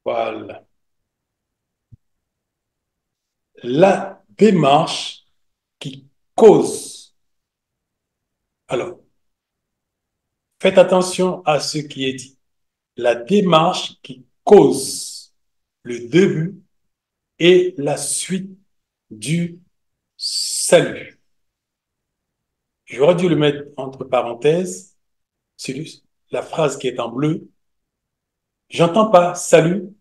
Voilà. La démarche qui cause. Alors, faites attention à ce qui est dit. La démarche qui cause le début et la suite du salut. J'aurais dû le mettre entre parenthèses, la phrase qui est en bleu. J'entends pas salut,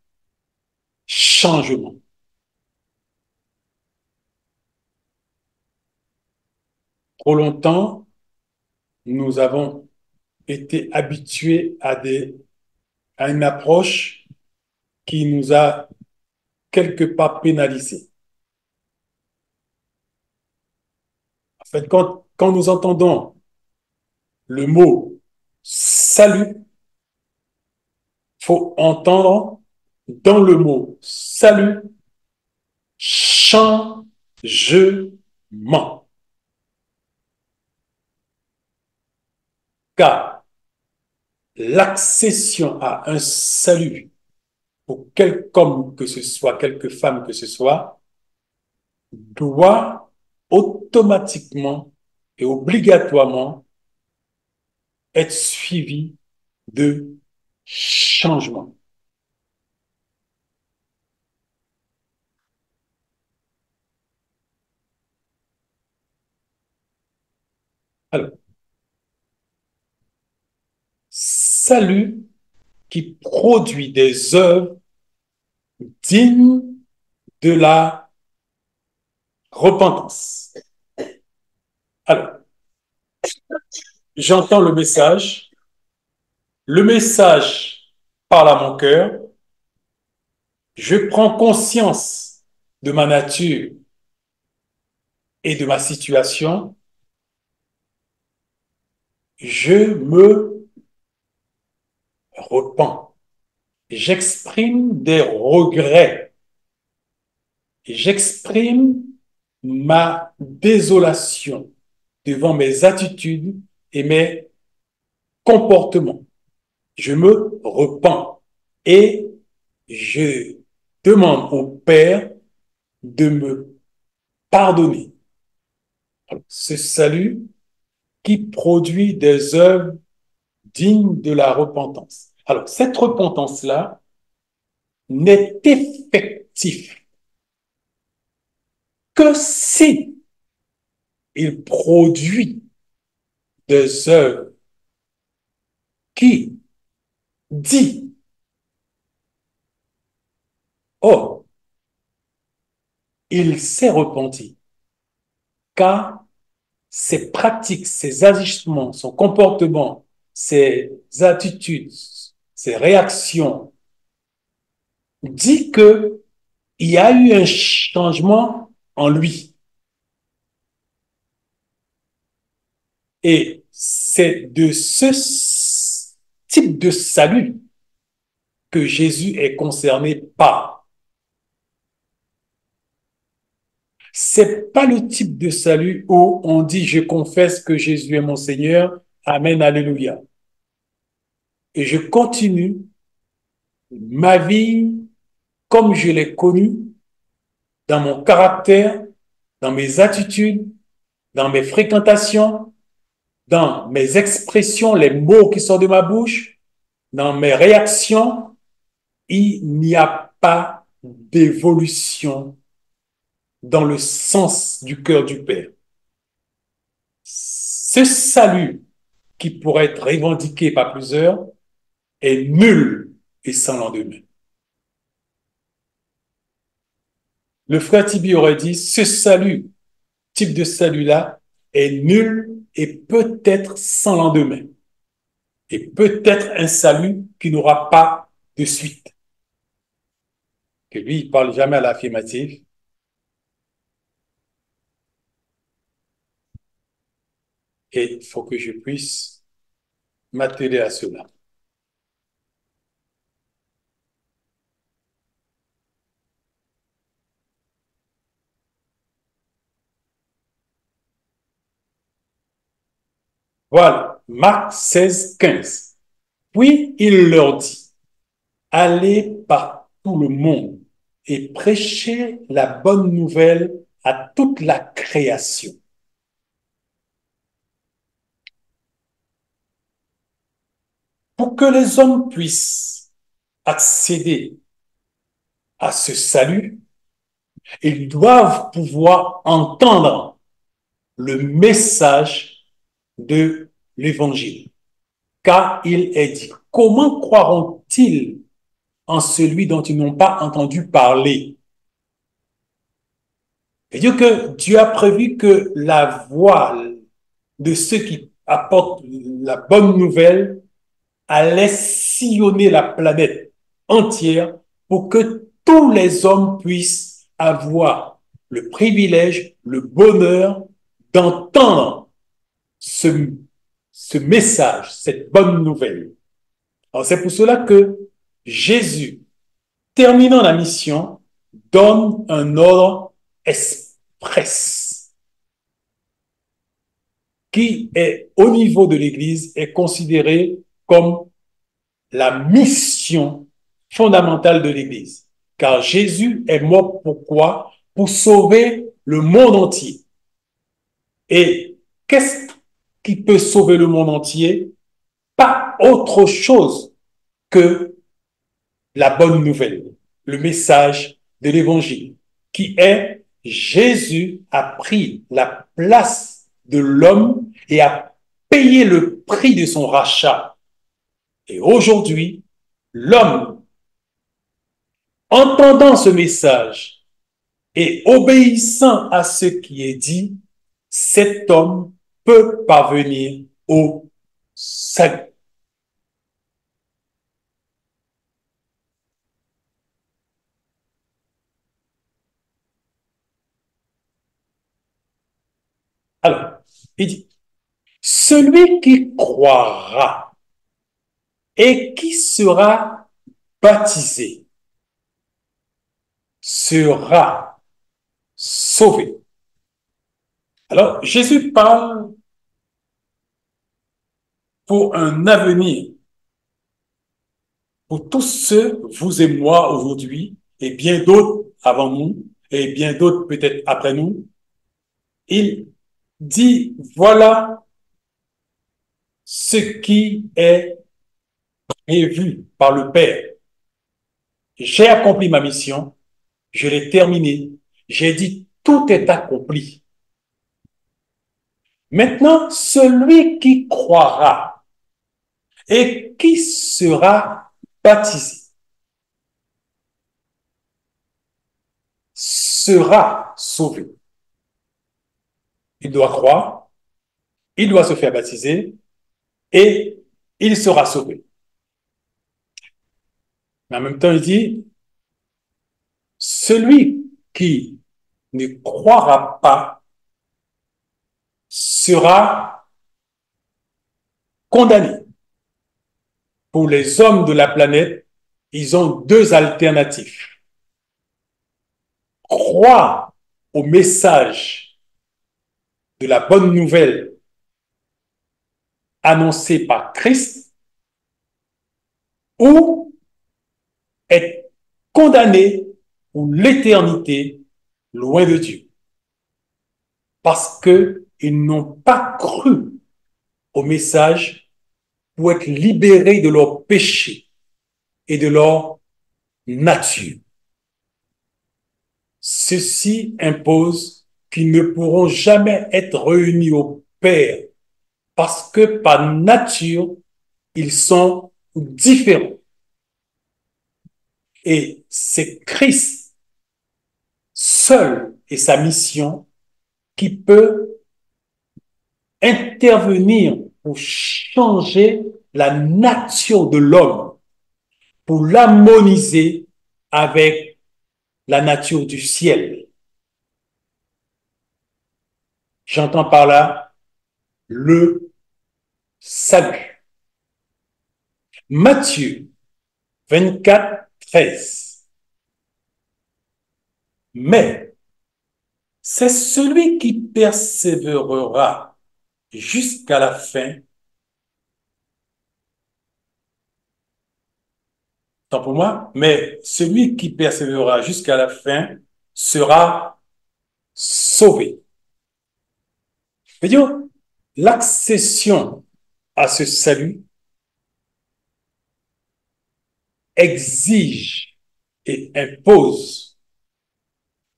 changement. Trop longtemps, nous avons été habitués à une approche qui nous a quelque part pénalisés. En fait, quand nous entendons le mot salut, il faut entendre dans le mot salut changement. Car l'accession à un salut pour quelque homme que ce soit, quelque femme que ce soit, doit automatiquement et obligatoirement être suivi de changement. Alors, salut qui produit des œuvres dignes de la repentance. Alors, j'entends le message parle à mon cœur, je prends conscience de ma nature et de ma situation, je me repens, j'exprime des regrets, j'exprime ma désolation devant mes attitudes et mes comportements. Je me repens et je demande au Père de me pardonner. Ce salut qui produit des œuvres dignes de la repentance. Alors, cette repentance-là n'est effective que si il produit des œuvres qui dit, oh, il s'est repenti, car ses pratiques, ses agissements, son comportement, ses attitudes, ses réactions dit que il y a eu un changement en lui. Et c'est de ce type de salut que Jésus est concerné par. C'est pas le type de salut où on dit je confesse que Jésus est mon Seigneur, Amen, Alléluia. Et je continue ma vie comme je l'ai connue, dans mon caractère, dans mes attitudes, dans mes fréquentations, dans mes expressions, les mots qui sortent de ma bouche, dans mes réactions, il n'y a pas d'évolution dans le sens du cœur du Père. Ce salut qui pourrait être revendiqué par plusieurs est nul et sans lendemain. Le frère Tibi aurait dit, ce salut, type de salut-là, est nul et peut-être sans lendemain. Et peut-être un salut qui n'aura pas de suite. Que lui, il ne parle jamais à l'affirmative. Et il faut que je puisse m'atteler à cela. Voilà, Marc 16, 15. Puis il leur dit, allez par tout le monde et prêchez la bonne nouvelle à toute la création. Pour que les hommes puissent accéder à ce salut, ils doivent pouvoir entendre le message de l'Évangile. Car il est dit, comment croiront-ils en celui dont ils n'ont pas entendu parler? C'est-à-dire que Dieu a prévu que la voix de ceux qui apportent la bonne nouvelle allait sillonner la planète entière pour que tous les hommes puissent avoir le privilège, le bonheur d'entendre ce, ce message, cette bonne nouvelle. Alors c'est pour cela que Jésus, terminant la mission, donne un ordre express qui est au niveau de l'Église est considéré comme la mission fondamentale de l'Église. Car Jésus est mort pourquoi? Pour sauver le monde entier. Et qu'est-ce qui peut sauver le monde entier? Pas autre chose que la bonne nouvelle, le message de l'Évangile, qui est Jésus a pris la place de l'homme et a payé le prix de son rachat. Et aujourd'hui, l'homme, entendant ce message et obéissant à ce qui est dit, cet homme peut parvenir au salut. Alors, il dit, celui qui croira et qui sera baptisé sera sauvé. Alors, Jésus parle pour un avenir, pour tous ceux, vous et moi aujourd'hui, et bien d'autres avant nous, et bien d'autres peut-être après nous. Il dit, voilà ce qui est prévu par le Père. J'ai accompli ma mission, je l'ai terminée, j'ai dit, tout est accompli. Maintenant, celui qui croira et qui sera baptisé sera sauvé. Il doit croire, il doit se faire baptiser et il sera sauvé. Mais en même temps, il dit, celui qui ne croira pas sera condamné. Pour les hommes de la planète, ils ont deux alternatives. Croire au message de la bonne nouvelle annoncée par Christ ou être condamné pour l'éternité loin de Dieu. Parce qu'ils n'ont pas cru au message pour être libérés de leurs péchés et de leur nature. Ceci impose qu'ils ne pourront jamais être réunis au Père parce que par nature, ils sont différents. Et c'est Christ seul et sa mission qui peut intervenir pour changer la nature de l'homme, pour l'harmoniser avec la nature du ciel. J'entends par là le salut. Matthieu 24, 13. Mais c'est celui qui persévérera jusqu'à la fin tant pour moi, mais celui qui persévérera jusqu'à la fin sera sauvé. C'est-à-dire, l'accession à ce salut exige et impose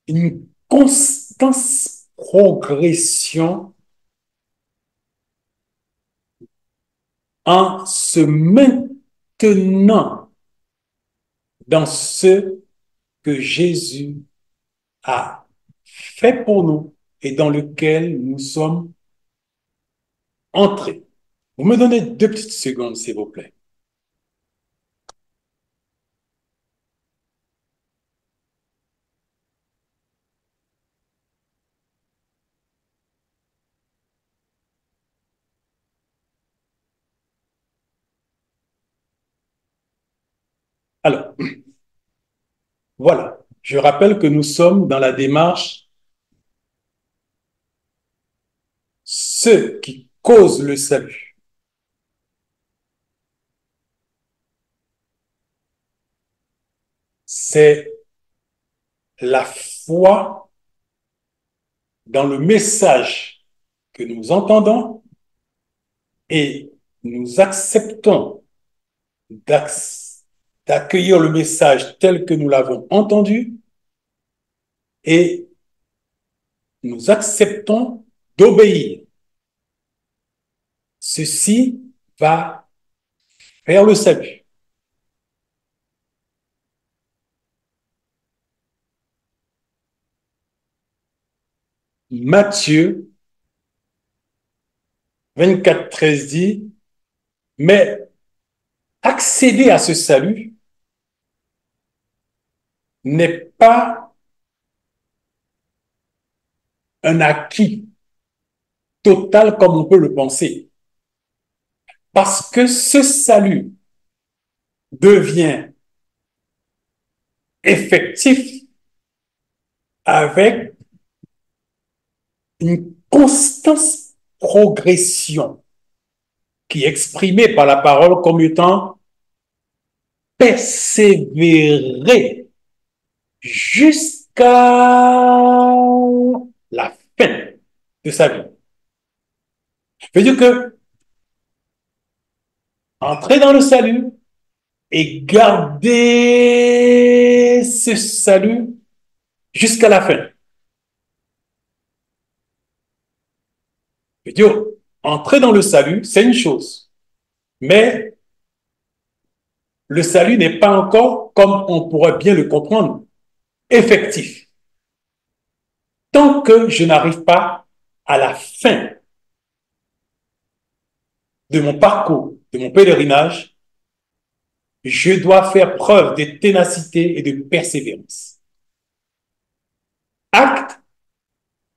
une constante progression en se maintenant dans ce que Jésus a fait pour nous et dans lequel nous sommes entrés. Vous me donnez 2 petites secondes, s'il vous plaît. Alors, voilà. Je rappelle que nous sommes dans la démarche ce qui cause le salut. C'est la foi dans le message que nous entendons et nous acceptons d'accueillir le message tel que nous l'avons entendu et nous acceptons d'obéir. Ceci va vers le salut. Matthieu 24, 13 dit, mais accéder à ce salut n'est pas un acquis total comme on peut le penser. Parce que ce salut devient effectif avec une constante progression qui est exprimée par la parole comme étant persévérer jusqu'à la fin de sa vie. Je veux dire que entrer dans le salut et garder ce salut jusqu'à la fin. Je veux dire, entrer dans le salut, c'est une chose, mais le salut n'est pas encore, comme on pourrait bien le comprendre, effectif. Tant que je n'arrive pas à la fin de mon parcours, de mon pèlerinage, je dois faire preuve de ténacité et de persévérance. Acte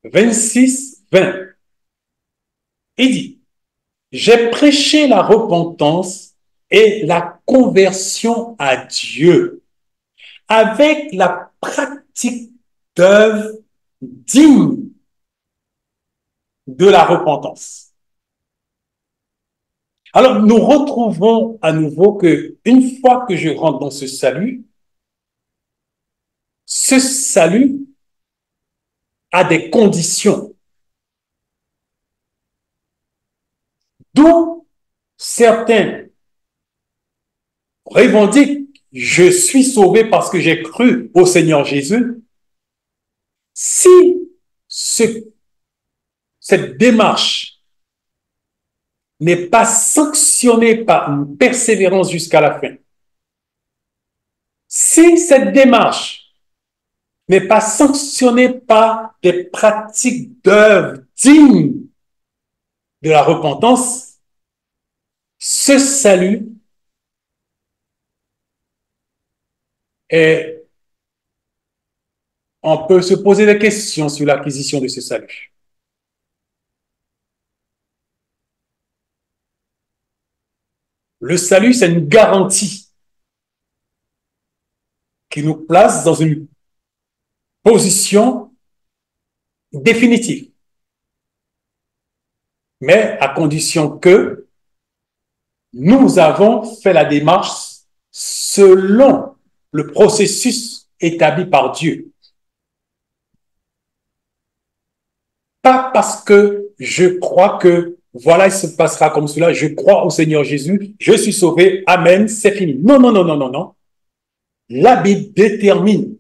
26, 20. Il dit, j'ai prêché la repentance et la conversion à Dieu avec la pratique d'œuvres dignes de la repentance. Alors, nous retrouvons à nouveau que une fois que je rentre dans ce salut a des conditions. D'où certains revendiquent, je suis sauvé parce que j'ai cru au Seigneur Jésus. Si cette démarche n'est pas sanctionnée par une persévérance jusqu'à la fin, si cette démarche n'est pas sanctionnée par des pratiques d'œuvre dignes de la repentance, ce salut est, on peut se poser des questions sur l'acquisition de ce salut. Le salut, c'est une garantie qui nous place dans une position définitive, mais à condition que nous avons fait la démarche selon le processus établi par Dieu. Pas parce que je crois que voilà, il se passera comme cela, je crois au Seigneur Jésus, je suis sauvé, amen, c'est fini. Non, non, non, non, non, non. La Bible détermine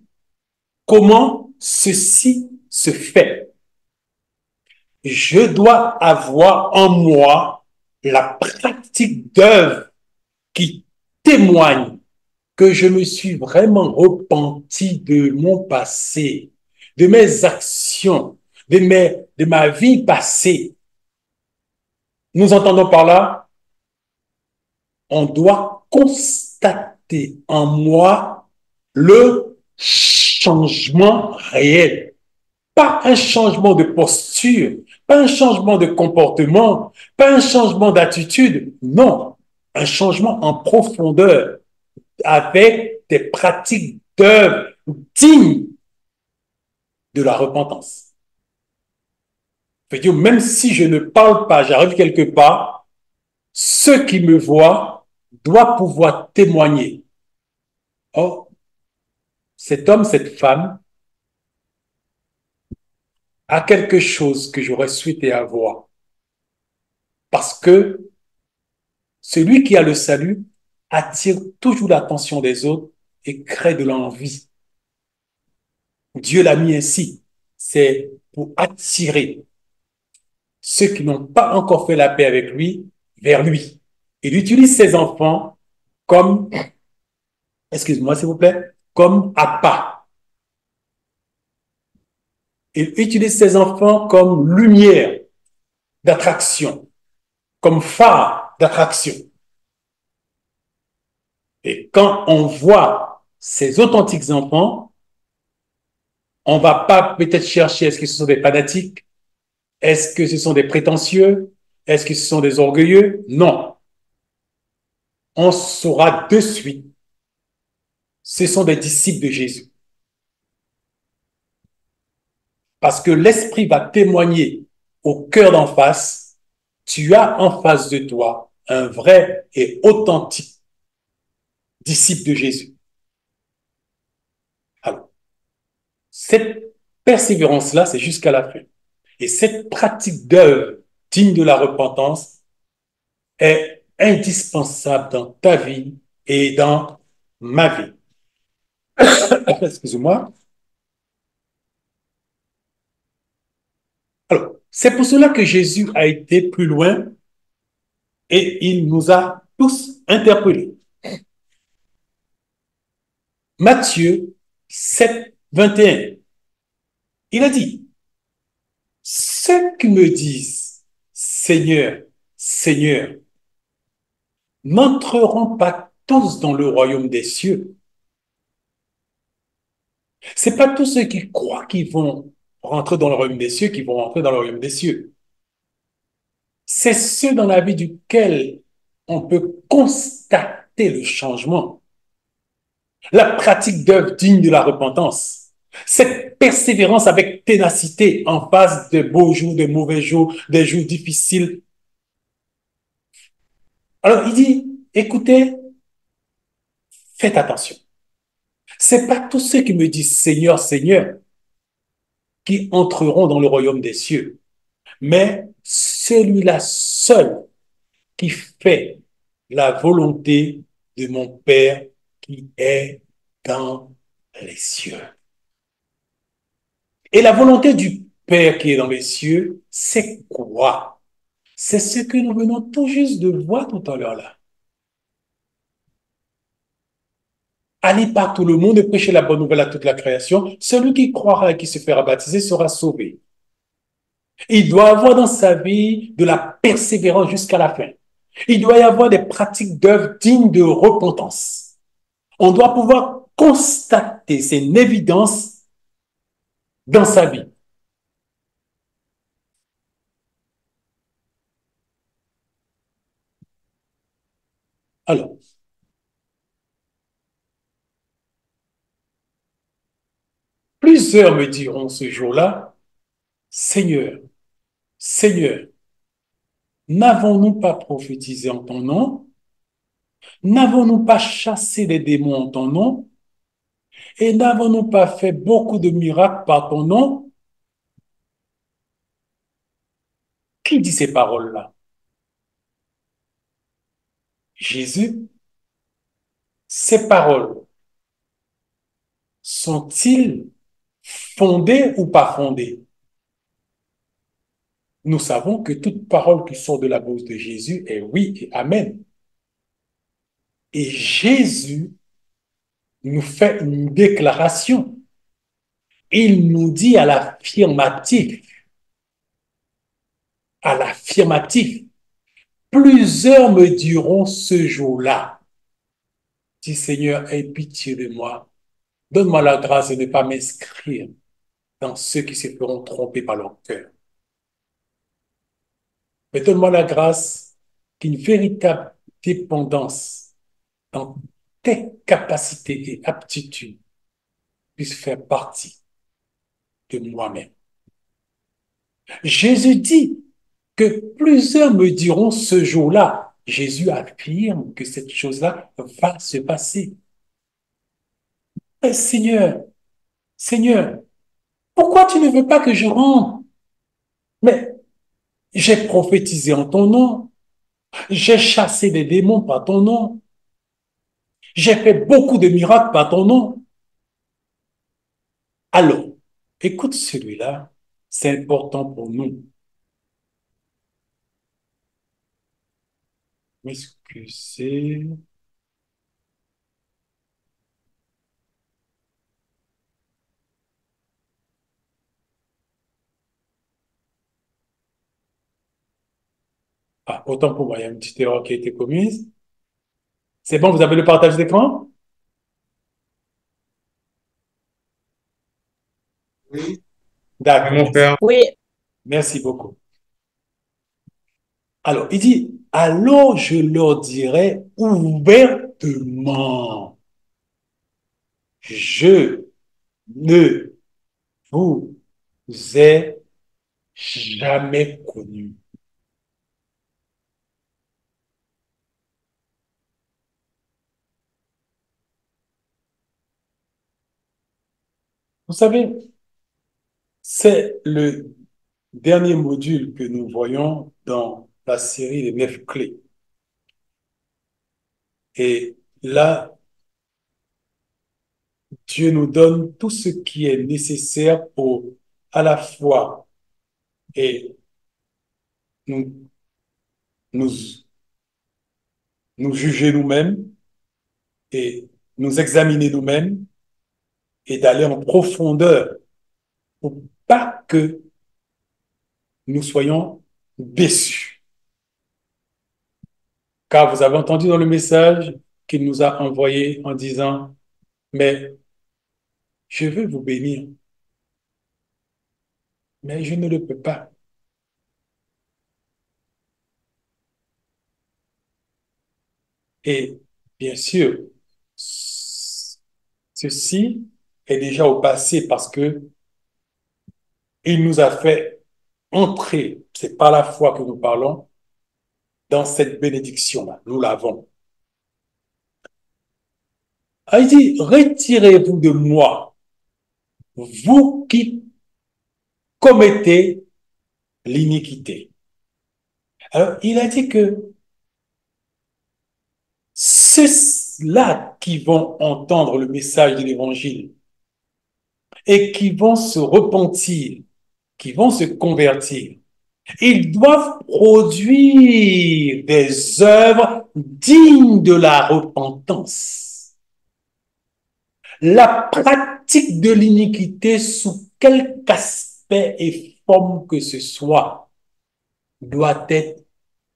comment ceci se fait. Je dois avoir en moi la pratique d'œuvre qui témoigne que je me suis vraiment repenti de mon passé, de mes actions, de ma vie passée. Nous entendons par là, on doit constater en moi le changement réel. Pas un changement de posture, pas un changement de comportement, pas un changement d'attitude, non, un changement en profondeur avec des pratiques d'œuvre dignes de la repentance. Je veux dire, même si je ne parle pas, j'arrive quelque part, ceux qui me voient doivent pouvoir témoigner. Oh, cet homme, cette femme a quelque chose que j'aurais souhaité avoir. Parce que celui qui a le salut attire toujours l'attention des autres et crée de l'envie. Dieu l'a mis ainsi. C'est pour attirer ceux qui n'ont pas encore fait la paix avec lui vers lui. Il utilise ses enfants comme, excuse-moi s'il vous plaît, comme appât. Il utilise ses enfants comme lumière d'attraction, comme phare d'attraction. Et quand on voit ces authentiques enfants, on ne va pas peut-être chercher est-ce que ce sont des fanatiques, est-ce que ce sont des prétentieux, est-ce que ce sont des orgueilleux? Non. On saura de suite, ce sont des disciples de Jésus. Parce que l'Esprit va témoigner au cœur d'en face, tu as en face de toi un vrai et authentique disciple de Jésus. Alors, cette persévérance-là, c'est jusqu'à la fin. Et cette pratique d'œuvre digne de la repentance est indispensable dans ta vie et dans ma vie. Excusez-moi. Alors, c'est pour cela que Jésus a été plus loin et il nous a tous interpellés. Matthieu 7, 21, il a dit, ceux qui me disent, Seigneur, Seigneur, n'entreront pas tous dans le royaume des cieux. C'est pas tous ceux qui croient qu'ils vont rentrer dans le royaume des cieux qui vont rentrer dans le royaume des cieux. C'est ceux dans la vie duquel on peut constater le changement, la pratique d'œuvre digne de la repentance, cette persévérance avec ténacité en face de beaux jours, de mauvais jours, des jours difficiles. Alors il dit, écoutez, faites attention. C'est pas tous ceux qui me disent Seigneur, Seigneur qui entreront dans le royaume des cieux, mais celui-là seul qui fait la volonté de mon Père qui est dans les cieux. Et la volonté du Père qui est dans les cieux, c'est quoi? C'est ce que nous venons tout juste de voir tout à l'heure là. Allez par tout le monde et prêchez la bonne nouvelle à toute la création. Celui qui croira et qui se fera baptiser sera sauvé. Il doit avoir dans sa vie de la persévérance jusqu'à la fin. Il doit y avoir des pratiques d'œuvre dignes de repentance. On doit pouvoir constater, c'est une évidence dans sa vie. Alors, plusieurs me diront ce jour-là, Seigneur, Seigneur, n'avons-nous pas prophétisé en ton nom? N'avons-nous pas chassé les démons en ton nom? Et n'avons-nous pas fait beaucoup de miracles par ton nom? Qui dit ces paroles-là? Jésus. Ces paroles sont-ils fondées ou pas fondées? Nous savons que toute parole qui sort de la bouche de Jésus est oui et amen. Et Jésus nous fait une déclaration. Il nous dit à l'affirmatif, plusieurs me diront ce jour-là, dis Seigneur, aie pitié de moi, donne-moi la grâce de ne pas m'inscrire dans ceux qui se feront tromper par leur cœur. Mais donne-moi la grâce qu'une véritable dépendance dans tes capacités et aptitudes puisse faire partie de moi-même. Jésus dit que plusieurs me diront ce jour-là. Jésus affirme que cette chose-là va se passer. Mais Seigneur, Seigneur, pourquoi tu ne veux pas que je rentre? Mais j'ai prophétisé en ton nom, j'ai chassé des démons par ton nom, j'ai fait beaucoup de miracles par ton nom. Alors, écoute celui-là, c'est important pour nous. M'excuser. Ah, autant pour moi, il y a une petite erreur qui a été commise. C'est bon, vous avez le partage d'écran? Oui, D'accord, mon merci. père. Oui, Merci beaucoup. Alors, il dit, alors je leur dirai ouvertement, je ne vous ai jamais connu. Vous savez, c'est le dernier module que nous voyons dans la série des 9 clés. Et là, Dieu nous donne tout ce qui est nécessaire pour à la fois et nous, nous, nous juger nous-mêmes et nous examiner nous-mêmes et d'aller en profondeur pour pas que nous soyons déçus. Car vous avez entendu dans le message qu'il nous a envoyé en disant, mais je veux vous bénir, mais je ne le peux pas. Et bien sûr, ceci est déjà au passé parce que il nous a fait entrer, c'est par la foi que nous parlons, dans cette bénédiction-là. Nous l'avons. Il dit, retirez-vous de moi, vous qui commettez l'iniquité. Alors, il a dit que ceux-là qui vont entendre le message de l'Évangile et qui vont se repentir, qui vont se convertir, ils doivent produire des œuvres dignes de la repentance. La pratique de l'iniquité sous quelque aspect et forme que ce soit doit être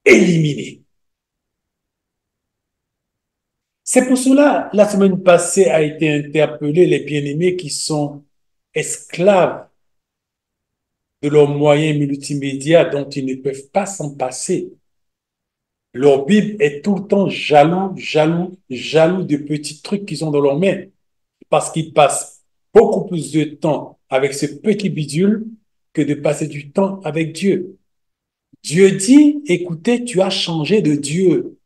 éliminée. C'est pour cela, la semaine passée a été interpellé les bien-aimés qui sont esclaves de leurs moyens multimédia dont ils ne peuvent pas s'en passer. Leur Bible est tout le temps jaloux, jaloux, jaloux de petits trucs qu'ils ont dans leurs mains parce qu'ils passent beaucoup plus de temps avec ce petit bidule que de passer du temps avec Dieu. Dieu dit, écoutez, tu as changé de Dieu.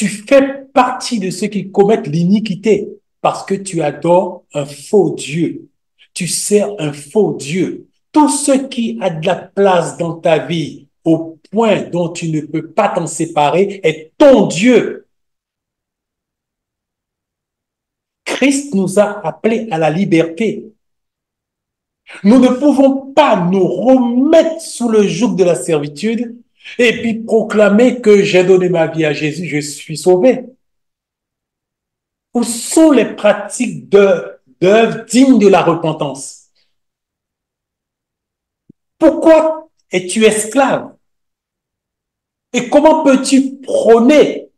Tu fais partie de ceux qui commettent l'iniquité parce que tu adores un faux Dieu. Tu sers un faux Dieu. Tout ce qui a de la place dans ta vie au point dont tu ne peux pas t'en séparer est ton Dieu. Christ nous a appelés à la liberté. Nous ne pouvons pas nous remettre sous le joug de la servitude et puis proclamer que j'ai donné ma vie à Jésus, je suis sauvé. Où sont les pratiques d'œuvres dignes de la repentance? Pourquoi es-tu esclave? Et comment peux-tu prôner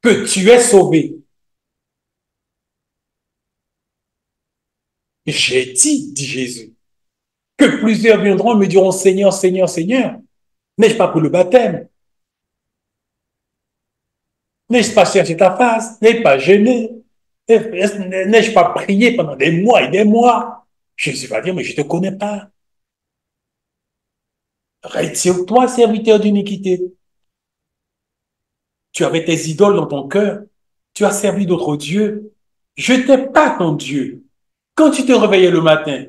que tu es sauvé? J'ai dit Jésus, que plusieurs viendront et me diront Seigneur, Seigneur, Seigneur. N'ai-je pas pris le baptême? N'ai-je pas cherché ta face? N'ai-je pas gêné? N'ai-je pas prié pendant des mois et des mois? Jésus va dire, mais je ne te connais pas. Retire-toi, serviteur d'iniquité. Tu avais tes idoles dans ton cœur. Tu as servi d'autres dieux. Je n'étais pas ton Dieu. Quand tu te réveillais le matin,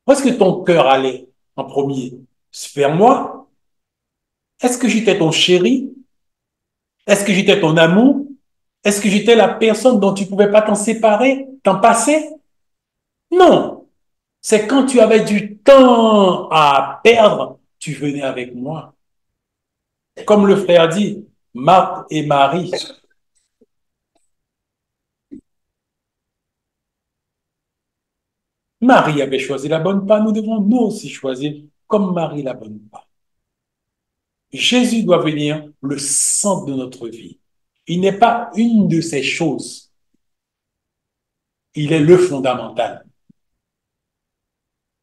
où est-ce que ton cœur allait en premier? Vers moi? Est-ce que j'étais ton chéri? Est-ce que j'étais ton amour? Est-ce que j'étais la personne dont tu ne pouvais pas t'en séparer, t'en passer? Non. C'est quand tu avais du temps à perdre, tu venais avec moi. Comme le frère dit, Marthe et Marie. Marie avait choisi la bonne part, nous devons nous aussi choisir comme Marie la bonne part. Jésus doit venir le centre de notre vie. Il n'est pas une de ces choses. Il est le fondamental.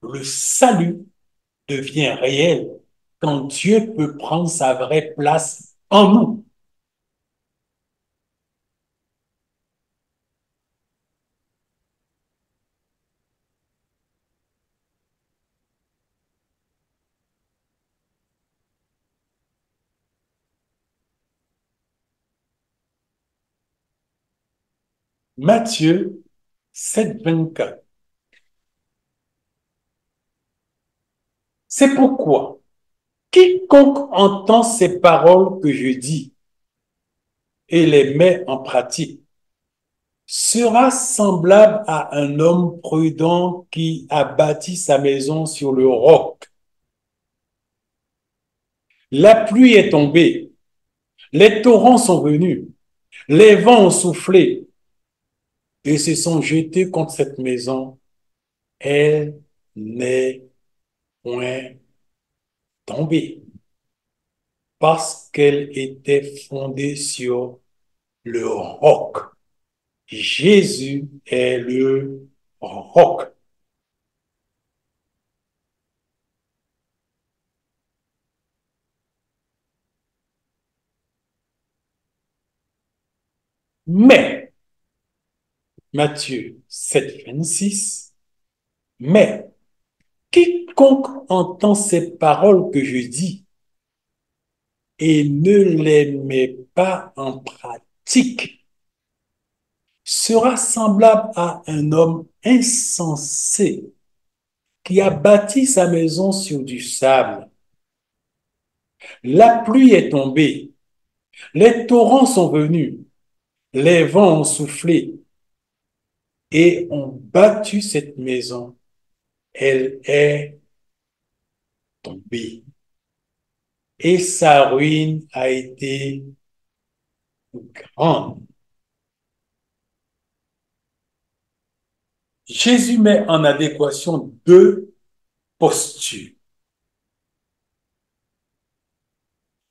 Le salut devient réel quand Dieu peut prendre sa vraie place en nous. Matthieu 7, 24. C'est pourquoi quiconque entend ces paroles que je dis et les met en pratique sera semblable à un homme prudent qui a bâti sa maison sur le roc. La pluie est tombée, les torrents sont venus, les vents ont soufflé et se sont jetés contre cette maison. Elle n'est point tombée parce qu'elle était fondée sur le roc. Jésus est le roc. Mais, Matthieu 7, 26, mais quiconque entend ces paroles que je dis et ne les met pas en pratique sera semblable à un homme insensé qui a bâti sa maison sur du sable. La pluie est tombée, les torrents sont venus, les vents ont soufflé et ont battu cette maison. Elle est tombée et sa ruine a été grande. Jésus met en adéquation deux postures.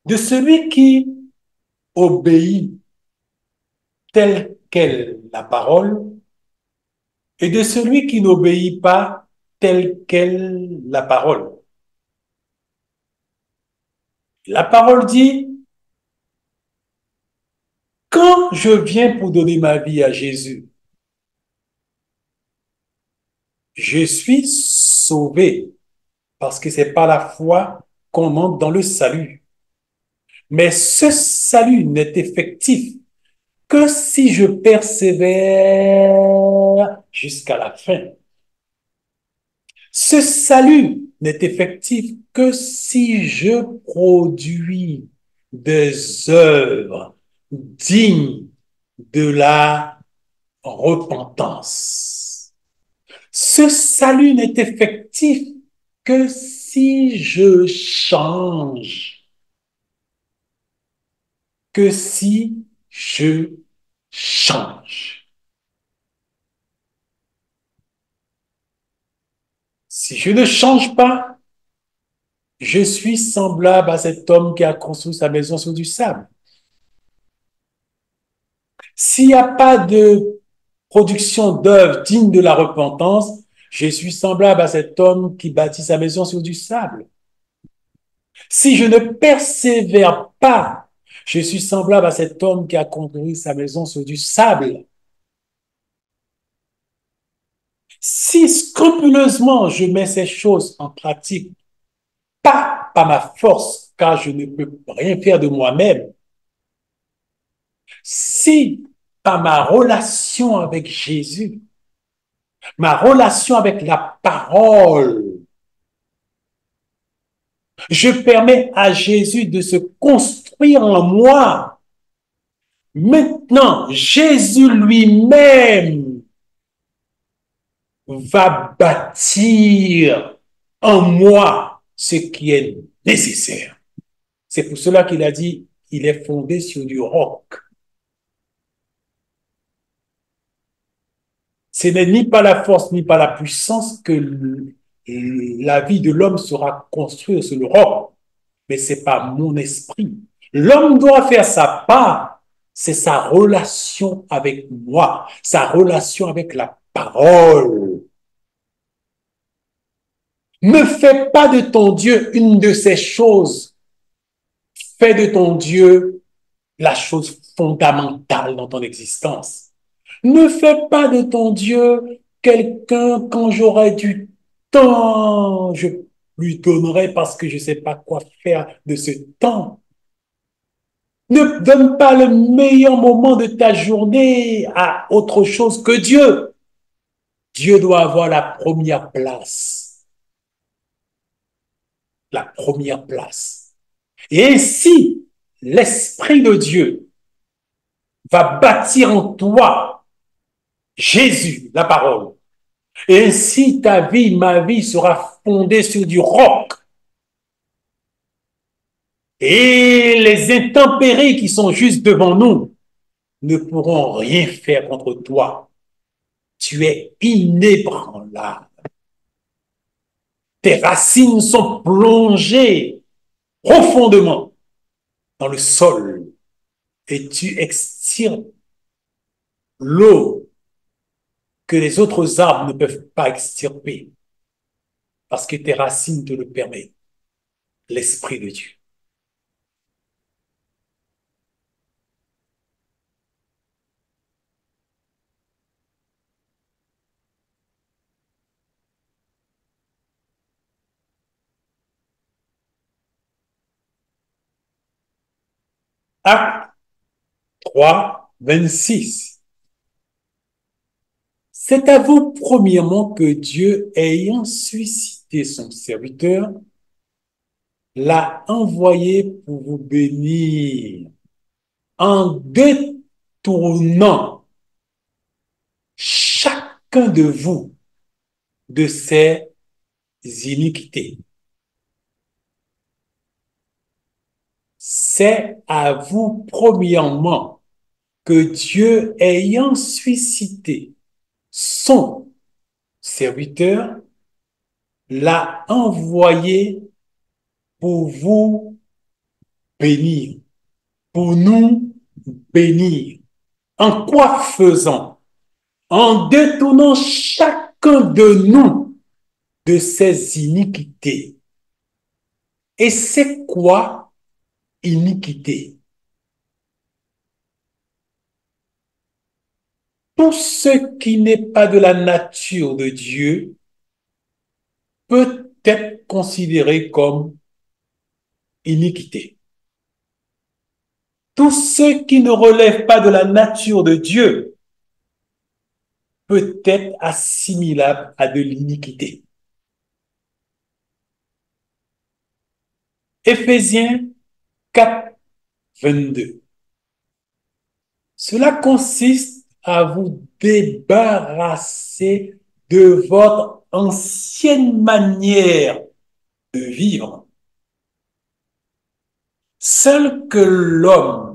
De celui qui obéit telle qu'elle la parole et de celui qui n'obéit pas telle qu'elle la parole. La parole dit, quand je viens pour donner ma vie à Jésus, je suis sauvé parce que c'est par la foi qu'on entre dans le salut. Mais ce salut n'est effectif que si je persévère jusqu'à la fin. Ce salut n'est effectif que si je produis des œuvres dignes de la repentance. Ce salut n'est effectif que si je change, que si je change. Si je ne change pas, je suis semblable à cet homme qui a construit sa maison sur du sable. S'il n'y a pas de production d'œuvres dignes de la repentance, je suis semblable à cet homme qui bâtit sa maison sur du sable. Si je ne persévère pas, je suis semblable à cet homme qui a construit sa maison sur du sable. Si scrupuleusement je mets ces choses en pratique, pas par ma force, car je ne peux rien faire de moi-même, si par ma relation avec Jésus, ma relation avec la parole, je permets à Jésus de se construire en moi. Maintenant, Jésus lui-même va bâtir en moi ce qui est nécessaire. C'est pour cela qu'il a dit, il est fondé sur du roc. Ce n'est ni par la force ni par la puissance que la vie de l'homme sera construite sur le roc, mais c'est par mon esprit. L'homme doit faire sa part, c'est sa relation avec moi, sa relation avec la parole. Ne fais pas de ton Dieu une de ces choses. Fais de ton Dieu la chose fondamentale dans ton existence. Ne fais pas de ton Dieu quelqu'un quand j'aurai du temps, je lui donnerai parce que je ne sais pas quoi faire de ce temps. Ne donne pas le meilleur moment de ta journée à autre chose que Dieu. Dieu doit avoir la première place. La première place. Et ainsi, l'Esprit de Dieu va bâtir en toi Jésus, la parole. Et ainsi, ta vie, ma vie sera fondée sur du roc. Et les intempéries qui sont juste devant nous ne pourront rien faire contre toi. Tu es inébranlable. Tes racines sont plongées profondément dans le sol et tu extires l'eau que les autres arbres ne peuvent pas extirper parce que tes racines te le permettent. L'Esprit de Dieu. Acte 3, 26. C'est à vous, premièrement, que Dieu, ayant suscité son serviteur, l'a envoyé pour vous bénir en détournant chacun de vous de ses iniquités. C'est à vous, premièrement, que Dieu, ayant suscité son serviteur, l'a envoyé pour vous bénir, pour nous bénir. En quoi faisant? En détournant chacun de nous de ses iniquités. Et c'est quoi iniquité? Tout ce qui n'est pas de la nature de Dieu peut être considéré comme iniquité. tout ce qui ne relève pas de la nature de Dieu peut être assimilable à de l'iniquité. Éphésiens 4, 22. Cela consiste à vous débarrasser de votre ancienne manière de vivre. Seul que l'homme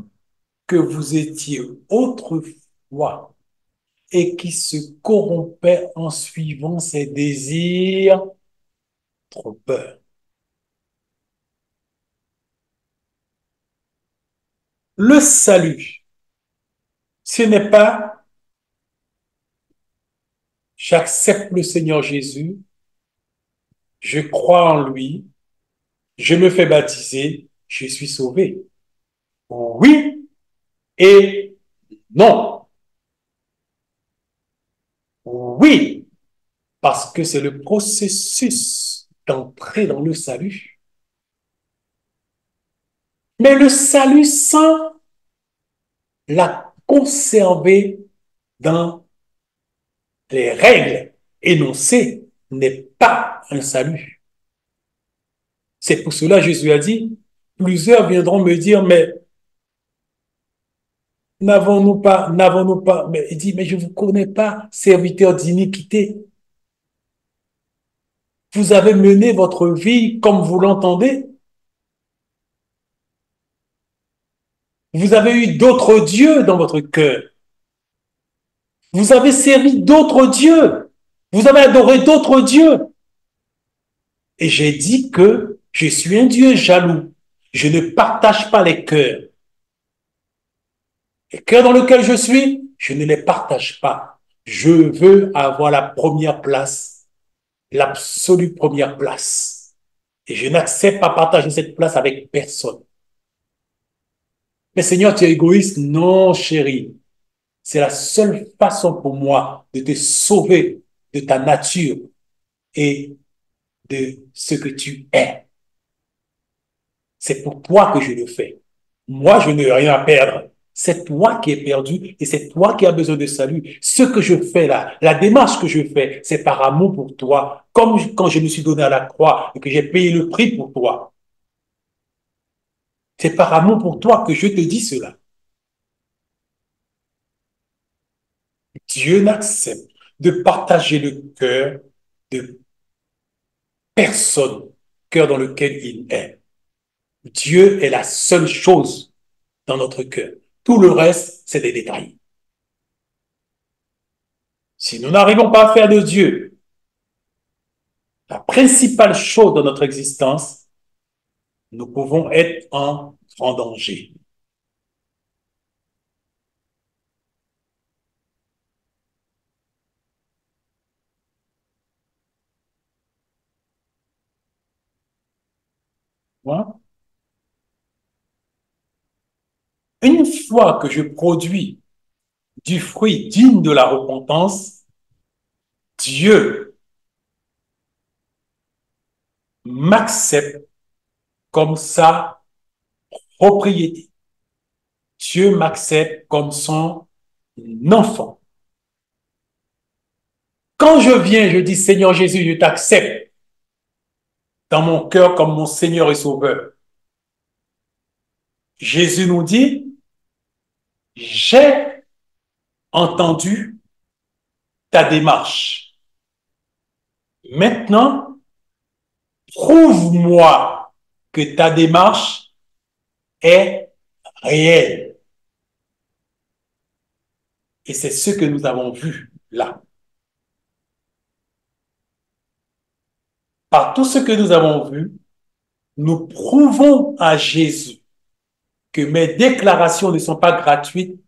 que vous étiez autrefois et qui se corrompait en suivant ses désirs trompeurs. Le salut, ce n'est pas j'accepte le Seigneur Jésus, je crois en lui, je me fais baptiser, je suis sauvé. Oui et non. Oui, parce que c'est le processus d'entrer dans le salut. Mais le salut sans la conserver dans les règles énoncées n'est pas un salut. C'est pour cela que Jésus a dit, plusieurs viendront me dire, mais n'avons-nous pas, mais il dit, mais je ne vous connais pas, serviteur d'iniquité. Vous avez mené votre vie comme vous l'entendez. Vous avez eu d'autres dieux dans votre cœur. Vous avez servi d'autres dieux. Vous avez adoré d'autres dieux. Et j'ai dit que je suis un Dieu jaloux. Je ne partage pas les cœurs. Les cœurs dans lesquels je suis, je ne les partage pas. Je veux avoir la première place, l'absolue première place. Et je n'accepte pas partager cette place avec personne. Mais Seigneur, tu es égoïste? Non, chérie. C'est la seule façon pour moi de te sauver de ta nature et de ce que tu es. C'est pour toi que je le fais. Moi, je n'ai rien à perdre. C'est toi qui es perdu et c'est toi qui as besoin de salut. Ce que je fais là, la démarche que je fais, c'est par amour pour toi, comme quand je me suis donné à la croix et que j'ai payé le prix pour toi. C'est par amour pour toi que je te dis cela. Dieu n'accepte de partager le cœur de personne, cœur dans lequel il est. Dieu est la seule chose dans notre cœur. Tout le reste, c'est des détails. Si nous n'arrivons pas à faire de Dieu la principale chose dans notre existence, nous pouvons être en grand danger. Moi, une fois que je produis du fruit digne de la repentance, Dieu m'accepte comme sa propriété. Dieu m'accepte comme son enfant. Quand je viens, je dis, Seigneur Jésus, je t'accepte dans mon cœur comme mon Seigneur et Sauveur. Jésus nous dit, j'ai entendu ta démarche. Maintenant, prouve-moi que ta démarche est réelle. Et c'est ce que nous avons vu là. Par tout ce que nous avons vu, nous prouvons à Jésus que mes déclarations ne sont pas gratuites,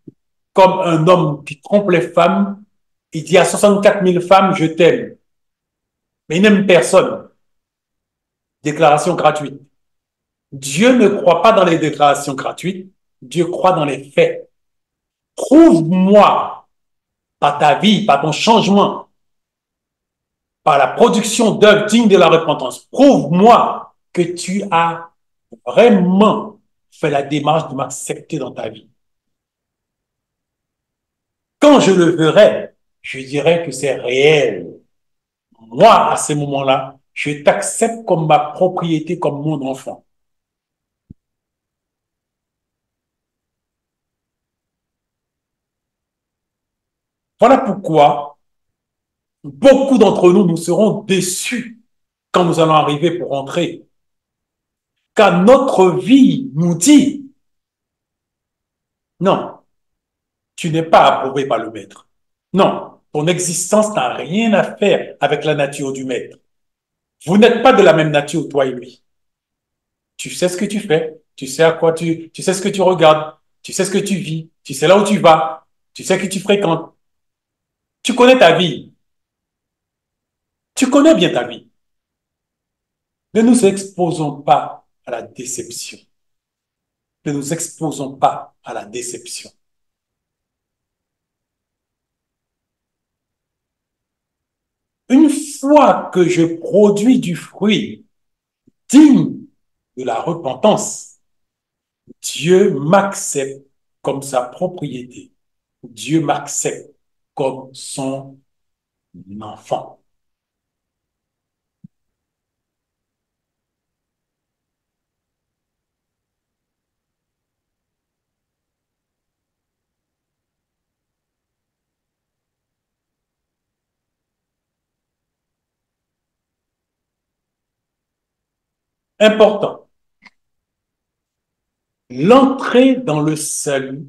comme un homme qui trompe les femmes. Il dit à 64 000 femmes, je t'aime. Mais il n'aime personne. Déclaration gratuite. Dieu ne croit pas dans les déclarations gratuites. Dieu croit dans les faits. Prouve-moi par ta vie, par ton changement, par la production d'œuvres dignes de la repentance. Prouve-moi que tu as vraiment fais la démarche de m'accepter dans ta vie. Quand je le verrai, je dirai que c'est réel. Moi, à ce moment-là, je t'accepte comme ma propriété, comme mon enfant. Voilà pourquoi beaucoup d'entre nous, nous serons déçus quand nous allons arriver pour rentrer. Car notre vie nous dit, non, tu n'es pas approuvé par le maître. Non, ton existence n'a rien à faire avec la nature du maître. Vous n'êtes pas de la même nature, toi et lui. Tu sais ce que tu fais, tu sais à quoi tu sais ce que tu regardes, tu sais ce que tu vis, tu sais là où tu vas, tu sais qui tu fréquentes. Tu connais ta vie. Tu connais bien ta vie. Ne nous exposons pas à la déception. Ne nous exposons pas à la déception. Une fois que je produis du fruit digne de la repentance, Dieu m'accepte comme sa propriété. Dieu m'accepte comme son enfant. Important. L'entrée dans le salut,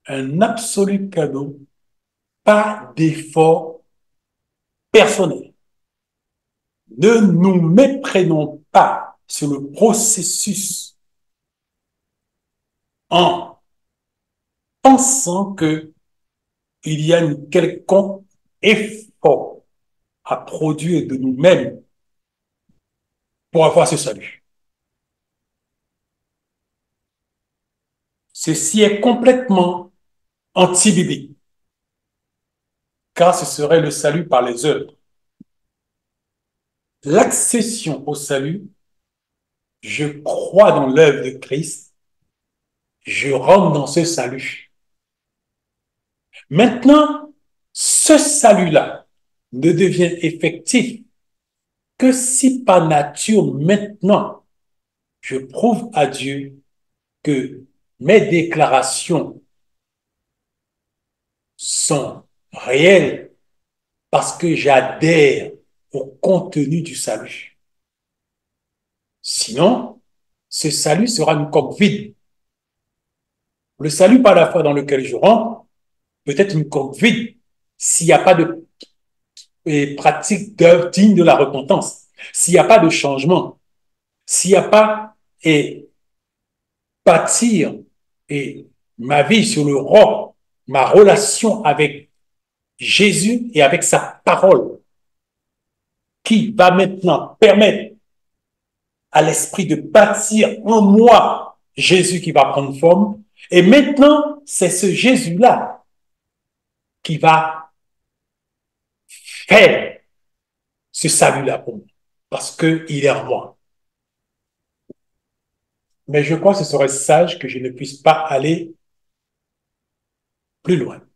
un absolu cadeau, pas d'effort personnel. Ne nous méprenons pas sur le processus en pensant que il y a un quelconque effort à produire de nous-mêmes pour avoir ce salut. Ceci est complètement anti-biblique, car ce serait le salut par les œuvres. L'accession au salut, je crois dans l'œuvre de Christ, je rentre dans ce salut. Maintenant, ce salut-là ne devient effectif que si par nature, maintenant, je prouve à Dieu que mes déclarations sont réelles parce que j'adhère au contenu du salut. Sinon, ce salut sera une coque vide. Le salut par la foi dans lequel je rentre peut être une coque vide s'il n'y a pas de pratique d'œuvre digne de la repentance, s'il n'y a pas de changement, s'il n'y a pas et bâtir et ma vie sur le roc, ma relation avec Jésus et avec sa parole, qui va maintenant permettre à l'esprit de bâtir en moi Jésus qui va prendre forme. Et maintenant, c'est ce Jésus-là qui va faire ce salut-là pour moi, parce qu'il est en moi. Mais je crois que ce serait sage que je ne puisse pas aller plus loin.